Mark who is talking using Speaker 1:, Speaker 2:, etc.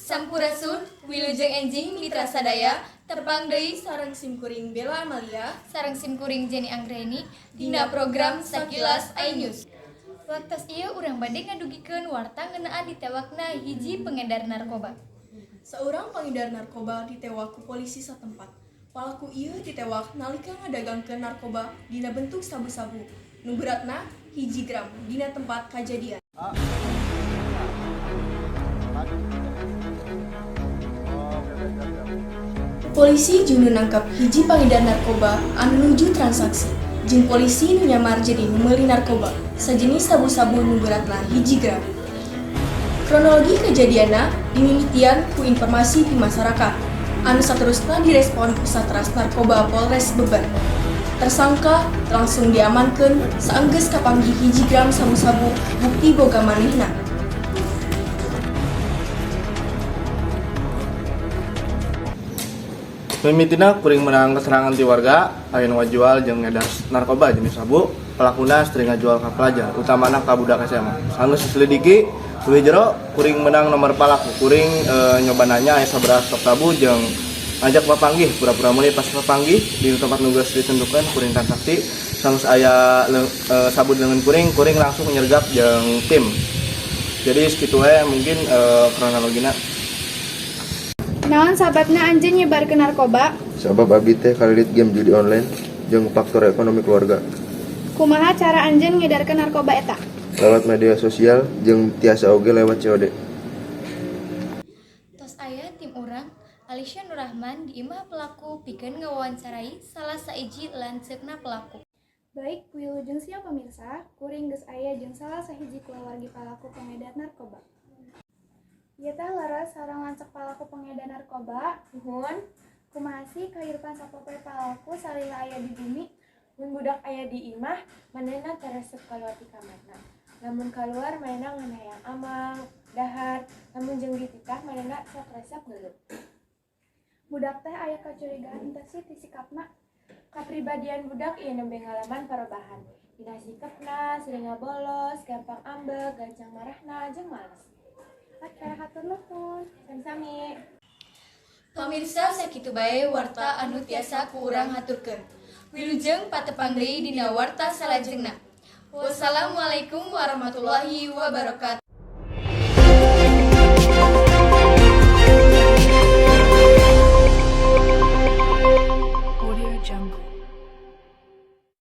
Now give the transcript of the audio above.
Speaker 1: Sampurasun, Wilujeng Enjing Mitra Sadaya, tepang deui
Speaker 2: sareng simkuring Bella Amalia,
Speaker 1: sareng simkuring Jenny Anggreni dina program Sakilas iNews. Waktos ieu urang bade ngadugikeun warta ngeunaan ditewakna hiji pengedar narkoba.
Speaker 2: seorang pengedar narkoba ditewak ku polisi satempat. Palaku ieu ditewak nalika ngadagangkeun narkoba dina bentuk sabu-sabu. Nu beratna 1 gram dina tempat kajadian. Polisi jeung nangkap hiji pangedar narkoba anu nuju transaksi. Jeung polisi nu nyamar jadi nu meuli narkoba sajenis sabu-sabu nu beratna 1 gram. Kronologi kejadianna dimimitian ku informasi di masyarakat. Anu saterusna direspon ku Satras Narkoba Polres Beber. Tersangka langsung diamankeun saenggeus kapanggih 1 gram sabu-sabu bukti boga manehna.
Speaker 3: Mimitina kuring menang keterangan ti warga aya nu ngajual jeung ngedar narkoba jenis sabu. Pelakuna sering ngajual ka pelajar, utamana ka budak SMA. Sanggeus diselidiki, leuwih jero kuring menang nomor palaku. Kuring nyoba nanya aya sabaraha stok sabu jeung ngajak papanggih, pura-pura meuli pas papanggih di tempat nu geus ditentukeun kuring transaksi. Sanggeus aya sabu dengan kuring langsung nyergap jeung tim. Jadi segitu we mungkin kronologina.
Speaker 4: Naon sababna anjeun nyebarkeun narkoba?
Speaker 5: Sabab abdi teh kalilit game judi online jeung faktor ekonomi keluarga.
Speaker 4: Kumaha cara anjeun ngedarkeun narkoba eta?
Speaker 5: Lewat media sosial jeung tiasa oge lewat COD.
Speaker 1: Tos aya tim urang Alisya Nurrahman di imah pelaku pikeun ngawawancarai salah saiji lanceukna pelaku.
Speaker 4: Baik, wilujeng sia pemirsa, kuring geus aya jeung salah sahiji kulawargi palaku pengedar narkoba. Ieu teh leres sareng lancek palaku pengedar narkoba. Nuhun. Kumaha sih kahirupan sapopoe palaku salila aya di bumi?
Speaker 6: Mun budak aya di imah, manehna teresep kaluar ti kamarna. Lamun kaluar manehna nganayang amang, dahar, lamun jeung ditikah manehna sok resep geuleuh.
Speaker 4: Budak teh aya kacurigaan teh sih ti sikapna.
Speaker 6: Kapribadian budak ieu nembe ngalaman perubahan. Dina sikepna sering bolos, gampang ambek, gancang marahna jeung males.
Speaker 4: Acara hatur nuhun.
Speaker 6: Sami-sami.
Speaker 1: Pamirsa sakitu bae warta anu tiasa ku urang haturkeun. Wilujeng patepang deui dina warta salajengna. Wassalamualaikum warahmatullahi wabarakatuh.
Speaker 7: Audio Jungle.